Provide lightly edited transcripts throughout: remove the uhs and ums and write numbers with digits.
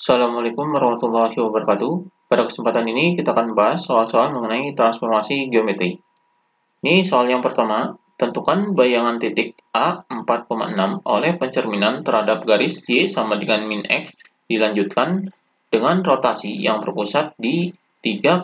Assalamualaikum warahmatullahi wabarakatuh. Pada kesempatan ini kita akan membahas soal-soal mengenai transformasi geometri. Ini soal yang pertama, tentukan bayangan titik A 4,6 oleh pencerminan terhadap garis Y sama dengan min X dilanjutkan dengan rotasi yang berpusat di 3,2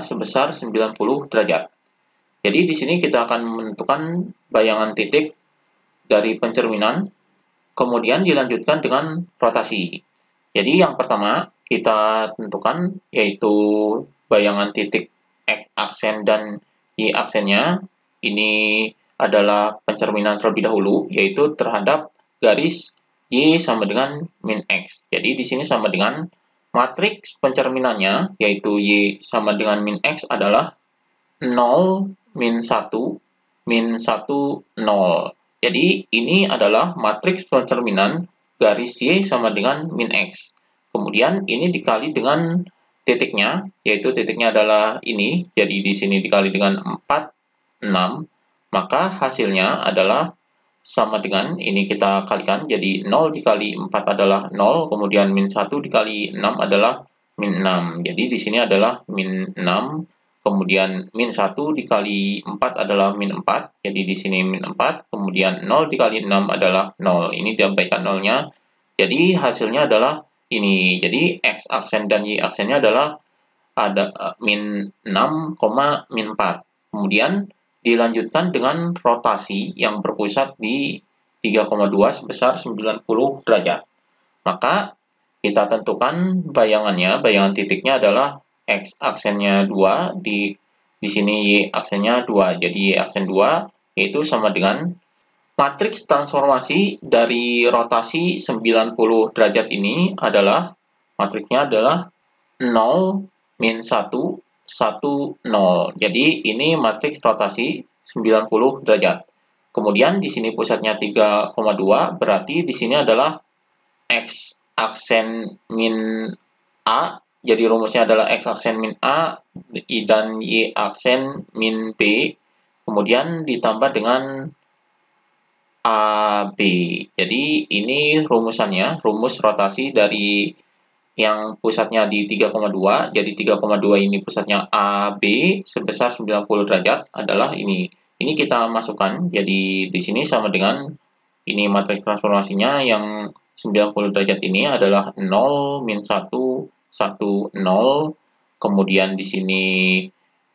sebesar 90 derajat. Jadi di sini kita akan menentukan bayangan titik dari pencerminan, kemudian dilanjutkan dengan rotasi. Jadi yang pertama kita tentukan yaitu bayangan titik X aksen dan Y aksennya. Ini adalah pencerminan terlebih dahulu, yaitu terhadap garis Y sama dengan min X. Jadi di sini sama dengan matriks pencerminannya, yaitu Y sama dengan min X adalah 0, min 1, min 1, 0. Jadi ini adalah matriks pencerminan garis Y sama dengan min X. Kemudian ini dikali dengan titiknya, yaitu titiknya adalah ini. Jadi di sini dikali dengan 4, 6. Maka hasilnya adalah sama dengan, ini kita kalikan, jadi 0 dikali 4 adalah 0, kemudian min 1 dikali 6 adalah min 6. Jadi di sini adalah min 6. Kemudian min 1 dikali 4 adalah min 4, jadi di sini min 4, kemudian 0 dikali 6 adalah 0, ini diabaikan 0-nya, jadi hasilnya adalah ini. Jadi X aksen dan Y aksennya adalah ada min 6, min 4. Kemudian dilanjutkan dengan rotasi yang berpusat di 3,2 sebesar 90 derajat. Maka kita tentukan bayangannya, bayangan titiknya adalah X aksennya 2, di sini Y aksennya 2. Jadi Y aksen 2 yaitu sama dengan matriks transformasi dari rotasi 90 derajat ini adalah matriksnya adalah 0, min 1, 1, 0. Jadi ini matriks rotasi 90 derajat. Kemudian di sini pusatnya 3,2, berarti di sini adalah X aksen min A, jadi rumusnya adalah X aksen min A dan Y aksen min B, kemudian ditambah dengan AB. Jadi ini rumusannya, rumus rotasi dari yang pusatnya di 3,2, jadi 3,2 ini pusatnya AB sebesar 90 derajat adalah ini. Ini kita masukkan, jadi di sini sama dengan ini matriks transformasinya yang 90 derajat ini adalah 0, min 1, 1, 0. Kemudian di sini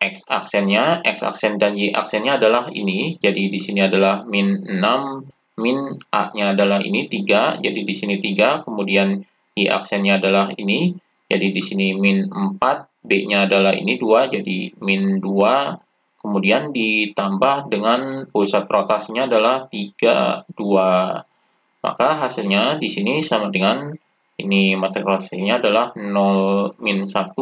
X aksennya, X aksen dan Y aksennya adalah ini. Jadi di sini adalah min 6, min A-nya adalah ini 3, jadi di sini 3. Kemudian Y aksennya adalah ini. Jadi di sini min 4, B-nya adalah ini 2, jadi min 2. Kemudian ditambah dengan pusat rotasinya adalah 3, 2. Maka hasilnya di sini sama dengan ini matriks rotasinya adalah 0, min 1,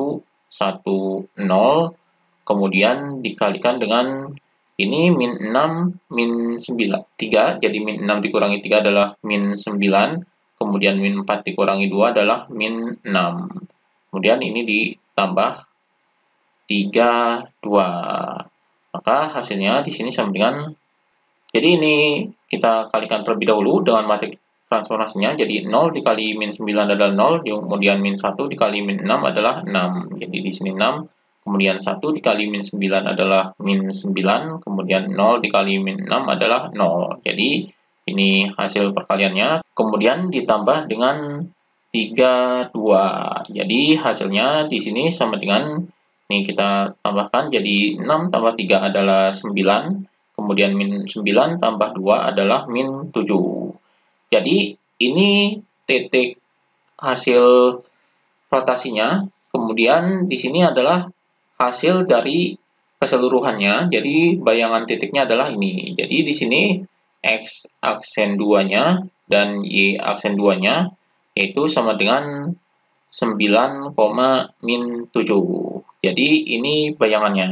1, 0. Kemudian dikalikan dengan ini min 6, min 9, 3. Jadi min 6 dikurangi 3 adalah min 9. Kemudian min 4 dikurangi 2 adalah min 6. Kemudian ini ditambah 3, 2. Maka hasilnya di sini sama dengan, jadi ini kita kalikan terlebih dahulu dengan matriks transformasinya. Jadi 0 dikali min 9 adalah 0, kemudian min 1 dikali min 6 adalah 6. Jadi di sini 6, kemudian 1 dikali min 9 adalah min 9, kemudian 0 dikali min 6 adalah 0. Jadi ini hasil perkaliannya, kemudian ditambah dengan 3, 2. Jadi hasilnya di sini sama dengan, ini kita tambahkan, jadi 6 tambah 3 adalah 9, kemudian min 9 tambah 2 adalah min 7. Jadi ini titik hasil rotasinya, kemudian di sini adalah hasil dari keseluruhannya. Jadi bayangan titiknya adalah ini. Jadi di sini X aksen 2-nya dan Y aksen 2-nya yaitu sama dengan 9, min 7. Jadi ini bayangannya.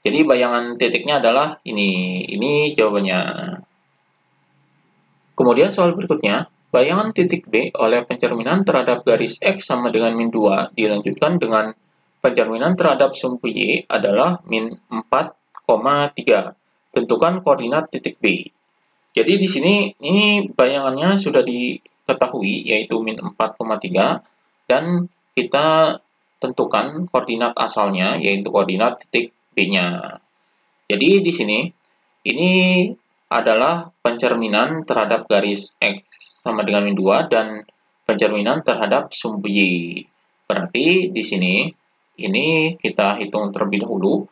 Jadi bayangan titiknya adalah ini jawabannya. Kemudian soal berikutnya, bayangan titik B oleh pencerminan terhadap garis X sama dengan min 2 dilanjutkan dengan pencerminan terhadap sumbu Y adalah min 4,3. Tentukan koordinat titik B. Jadi di sini ini bayangannya sudah diketahui, yaitu min 4,3. dan kita tentukan koordinat asalnya, yaitu koordinat titik B-nya. Jadi di sini, ini adalah pencerminan terhadap garis X sama dengan min 2 dan pencerminan terhadap sumbu Y. Berarti di sini, ini kita hitung terlebih dahulu.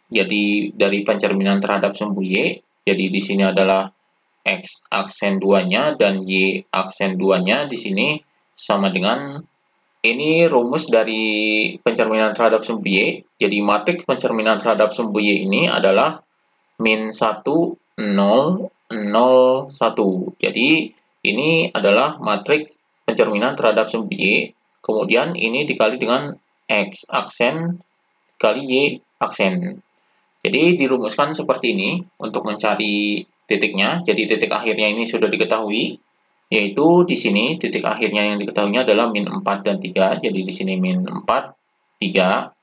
Jadi dari pencerminan terhadap sumbu Y, jadi di sini adalah X aksen 2-nya dan Y aksen 2-nya di sini sama dengan, ini rumus dari pencerminan terhadap sumbu Y. Jadi matriks pencerminan terhadap sumbu Y ini adalah min 1, 0, 0, 1. Jadi ini adalah matriks pencerminan terhadap sumbu Y. Kemudian ini dikali dengan X aksen kali Y aksen. Jadi dirumuskan seperti ini untuk mencari titiknya. Jadi titik akhirnya ini sudah diketahui, yaitu di sini titik akhirnya yang diketahuinya adalah min 4 dan 3. Jadi di sini min 4, 3.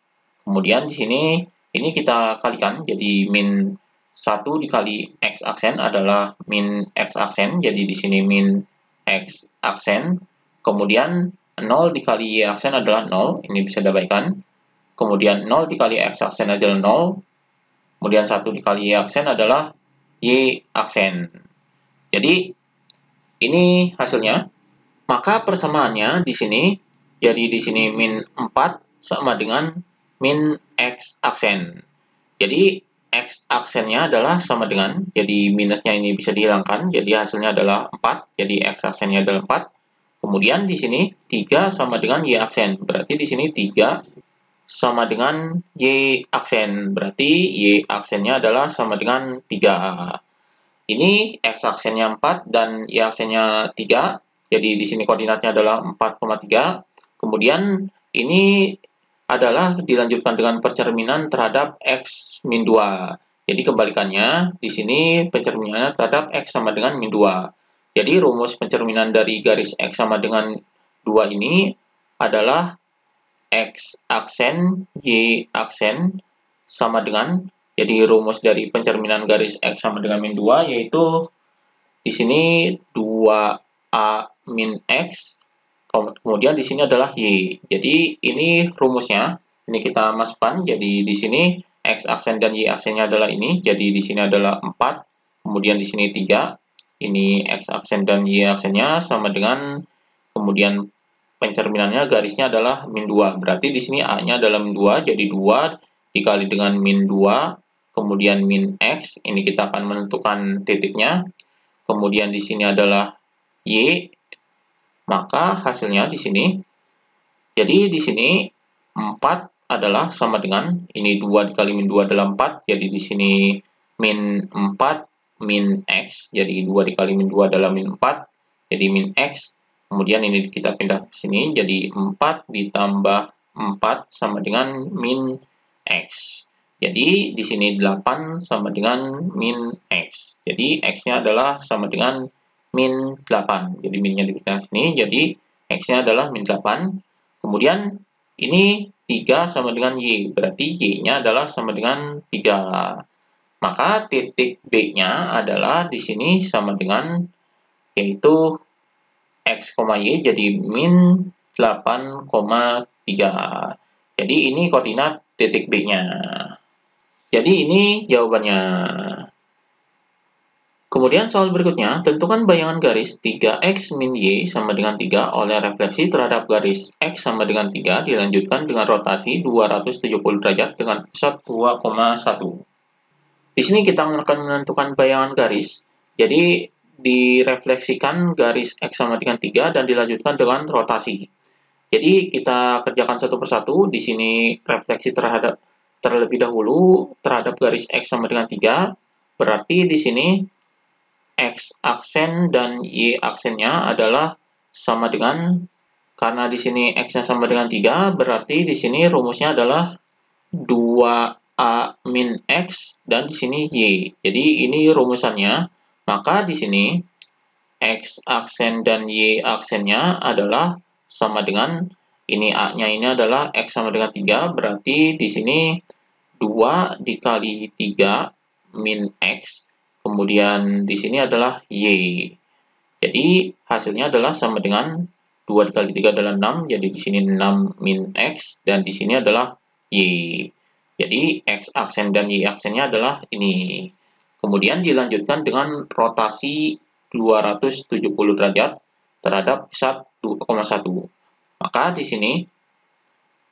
Kemudian di sini ini kita kalikan, jadi min 1 dikali X aksen adalah min X aksen, jadi di sini min X aksen. Kemudian 0 dikali Y aksen adalah 0, ini bisa diabaikan. Kemudian 0 dikali X aksen adalah 0. Kemudian 1 dikali Y aksen adalah Y aksen. Jadi, ini hasilnya. Maka persamaannya di sini, jadi di sini min 4 sama dengan min X aksen. Jadi, X aksennya adalah sama dengan, jadi minusnya ini bisa dihilangkan, jadi hasilnya adalah 4, jadi X aksennya adalah 4. Kemudian di sini 3 sama dengan Y aksen, berarti di sini 3 sama dengan Y aksen, berarti Y aksennya adalah sama dengan 3. Ini X aksennya 4 dan Y aksennya 3, jadi di sini koordinatnya adalah 4,3. Kemudian ini adalah dilanjutkan dengan pencerminan terhadap X min 2. Jadi kebalikannya, di sini pencerminannya terhadap X sama dengan min 2. Jadi rumus pencerminan dari garis X sama dengan 2 ini adalah X aksen Y aksen sama dengan, jadi rumus dari pencerminan garis X sama dengan min 2 yaitu di sini 2A min X, kemudian di sini adalah Y. Jadi ini rumusnya, ini kita masukkan, jadi di sini X aksen dan Y aksennya adalah ini, jadi di sini adalah 4, kemudian di sini 3, ini X aksen dan Y aksennya sama dengan, kemudian pencerminannya garisnya adalah min 2, berarti di sini A-nya adalah min 2, jadi 2 dikali dengan min 2, kemudian min X, ini kita akan menentukan titiknya, kemudian di sini adalah Y, maka hasilnya di sini, jadi di sini 4 adalah sama dengan, ini 2 dikali min 2 adalah 4, jadi di sini min 4 min X, jadi 2 dikali min 2 adalah min 4, jadi min X, kemudian ini kita pindah ke sini, jadi 4 ditambah 4 sama dengan min X. Jadi di sini 8 sama dengan min X. Jadi X-nya adalah sama dengan min 8. Jadi minnya dipindah sini, jadi X-nya adalah min 8. Kemudian ini 3 sama dengan Y, berarti Y-nya adalah sama dengan 3. Maka titik B-nya adalah di sini sama dengan, yaitu X, Y, jadi min 8,3. Jadi ini koordinat titik B-nya. Jadi ini jawabannya. Kemudian soal berikutnya, tentukan bayangan garis 3X min Y sama dengan 3 oleh refleksi terhadap garis X sama dengan 3 dilanjutkan dengan rotasi 270 derajat dengan pusat 2,1. Di sini kita akan menentukan bayangan garis, jadi direfleksikan garis X sama dengan 3 dan dilanjutkan dengan rotasi. Jadi kita kerjakan satu persatu, di sini refleksi terlebih dahulu terhadap garis X sama dengan 3, berarti di sini X aksen dan Y aksennya adalah sama dengan, karena di sini X-nya sama dengan 3, berarti di sini rumusnya adalah 2A min X dan di sini Y. Jadi ini rumusannya, maka di sini X aksen dan Y aksennya adalah sama dengan, ini A-nya ini adalah X sama dengan 3, berarti di sini 2 dikali 3 min X, kemudian di sini adalah Y. Jadi hasilnya adalah sama dengan 2 dikali 3 adalah 6, jadi di sini 6 min X, dan di sini adalah Y. Jadi X aksen dan Y aksennya adalah ini. Kemudian dilanjutkan dengan rotasi 270 derajat terhadap pusat 2,1. Maka di sini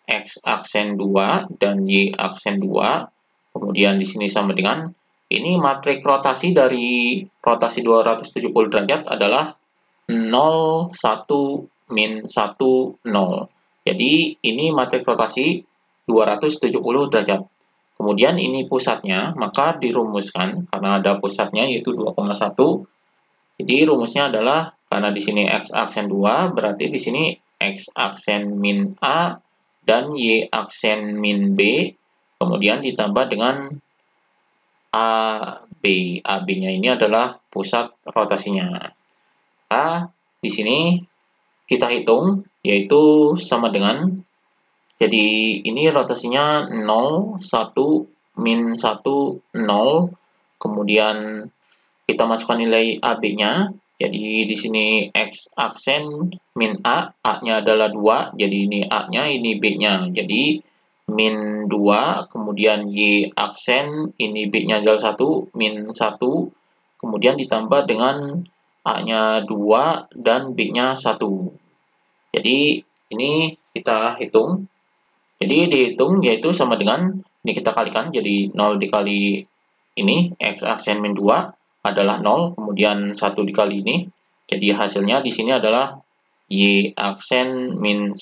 X aksen 2 dan Y aksen 2, kemudian di sini sama dengan ini matrik rotasi dari rotasi 270 derajat adalah 0, 1, min 1, 0. Jadi ini matrik rotasi 270 derajat. Kemudian ini pusatnya, maka dirumuskan karena ada pusatnya yaitu 2,1. Jadi rumusnya adalah karena di sini X aksen 2, berarti di sini X aksen min A dan Y aksen min B, kemudian ditambah dengan AB. AB-nya ini adalah pusat rotasinya. Di sini kita hitung, yaitu sama dengan, jadi ini rotasinya 0, 1, min 1, 0, kemudian kita masukkan nilai AB-nya, jadi di sini X aksen min A, A-nya adalah 2, jadi ini A-nya, ini B-nya, jadi min 2, kemudian Y aksen, ini B-nya adalah 1, min 1, kemudian ditambah dengan A-nya 2 dan B-nya 1. Jadi ini kita hitung. Jadi dihitung yaitu sama dengan, ini kita kalikan, jadi 0 dikali ini, X aksen min 2 adalah 0, kemudian 1 dikali ini. Jadi hasilnya di sini adalah Y aksen min 1,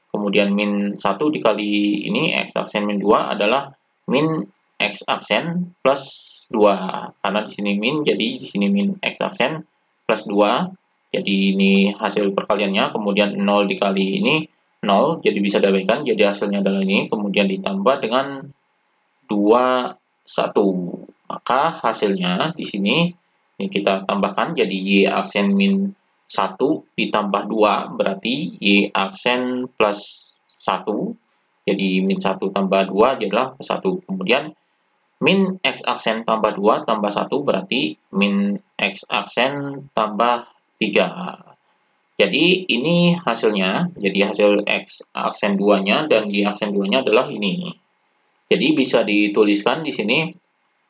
kemudian min 1 dikali ini, X aksen min 2 adalah min X aksen plus 2. Karena di sini min, jadi di sini min X aksen plus 2. Jadi ini hasil perkaliannya, kemudian 0 dikali ini 0, jadi bisa diabaikan, jadi hasilnya adalah ini, kemudian ditambah dengan 2, 1. Maka hasilnya di sini ini kita tambahkan, jadi Y aksen min 1 ditambah 2, berarti Y aksen plus 1. Jadi min 1 tambah 2 adalah 1. Kemudian min X aksen tambah 2 tambah 1 berarti min X aksen tambah 3. Jadi ini hasilnya, jadi hasil X aksen 2-nya dan Y aksen 2-nya adalah ini. Jadi bisa dituliskan di sini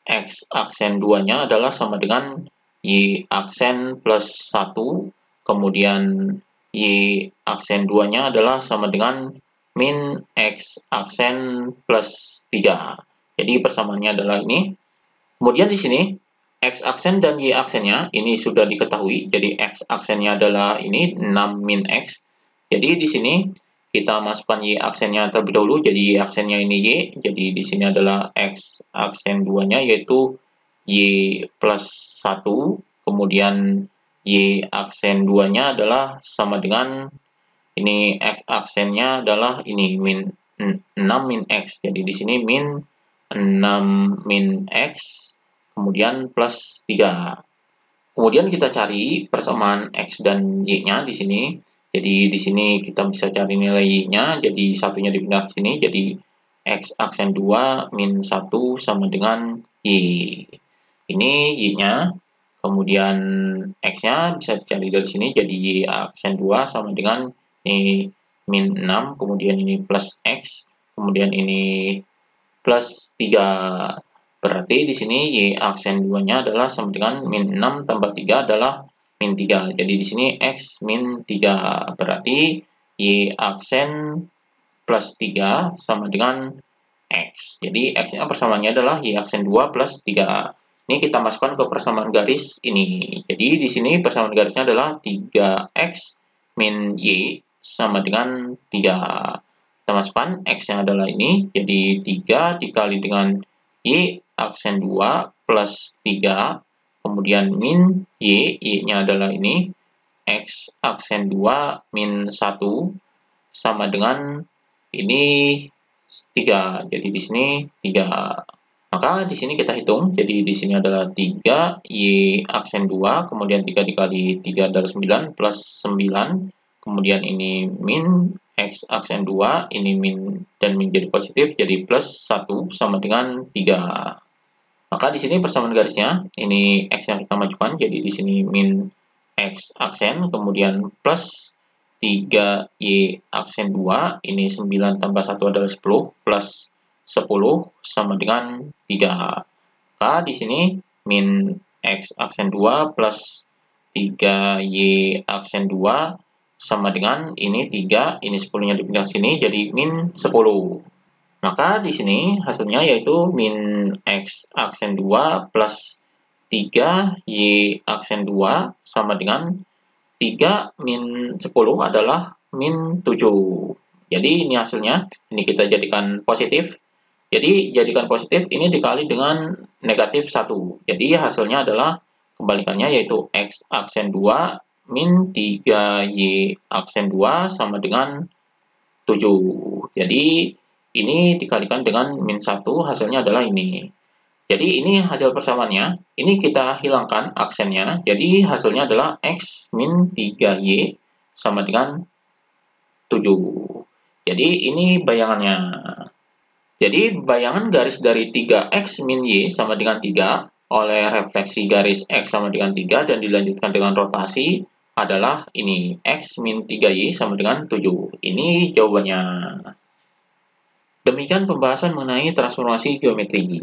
X aksen 2-nya adalah sama dengan Y aksen plus 1, kemudian Y aksen 2-nya adalah sama dengan min X aksen plus 3. Jadi persamaannya adalah ini. Kemudian di sini X aksen dan Y aksennya ini sudah diketahui. Jadi X aksennya adalah ini 6 min X. Jadi di sini kita masukkan Y aksennya terlebih dahulu. Jadi Y aksennya ini Y. Jadi di sini adalah X aksen 2-nya yaitu Y plus 1. Kemudian Y aksen 2-nya adalah sama dengan ini X aksennya adalah ini min 6 min X. Jadi di sini min 6 min X, kemudian plus 3. Kemudian kita cari persamaan X dan Y-nya di sini. Jadi di sini kita bisa cari nilai Y-nya, jadi satunya dipindah ke sini, jadi X aksen 2 min 1 sama dengan Y. Ini Y-nya, kemudian X-nya bisa dicari dari sini, jadi Y aksen 2 sama dengan ini min 6, kemudian ini plus X, kemudian ini plus 3. Berarti di sini Y aksen 2-nya adalah sama dengan min 6 tambah 3 adalah min 3. Jadi di sini X min 3. Berarti Y aksen plus 3 sama dengan X. Jadi X-nya persamaannya adalah Y aksen 2 plus 3. Ini kita masukkan ke persamaan garis ini. Jadi di sini persamaan garisnya adalah 3X min Y sama dengan 3. Kita masukkan X-nya adalah ini, jadi 3 dikali dengan Y aksen 2 plus 3, kemudian min Y, Y-nya adalah ini, X aksen 2 min 1, sama dengan ini 3, jadi di sini 3. Maka di sini kita hitung, jadi di sini adalah 3, Y aksen 2, kemudian 3 dikali 3 adalah 9, plus 9, kemudian ini min X aksen 2, ini min dan min jadi positif, jadi plus 1 sama dengan 3. Maka di sini persamaan garisnya, ini X yang kita majukan, jadi di sini min X aksen, kemudian plus 3Y aksen 2, ini 9 tambah 1 adalah 10, plus 10 sama dengan 3. Maka di sini min X aksen 2 plus 3Y aksen 2 sama dengan ini 3, ini 10-nya dipindah sini, jadi min 10. Maka di sini hasilnya yaitu min X aksen 2 plus 3Y aksen 2 sama dengan 3 min 10 adalah min 7. Jadi ini hasilnya, ini kita jadikan positif. Jadi jadikan positif, ini dikali dengan negatif 1. Jadi hasilnya adalah kebalikannya yaitu X aksen 2 min 3Y aksen 2 sama dengan 7. Jadi ini dikalikan dengan min 1, hasilnya adalah ini. Jadi ini hasil persamaannya, ini kita hilangkan aksennya, jadi hasilnya adalah X min 3Y sama dengan 7. Jadi ini bayangannya. Jadi bayangan garis dari 3X min Y sama dengan 3 oleh refleksi garis X sama dengan 3 dan dilanjutkan dengan rotasi adalah ini, X min 3Y sama dengan 7. Ini jawabannya. Demikian pembahasan mengenai transformasi geometri.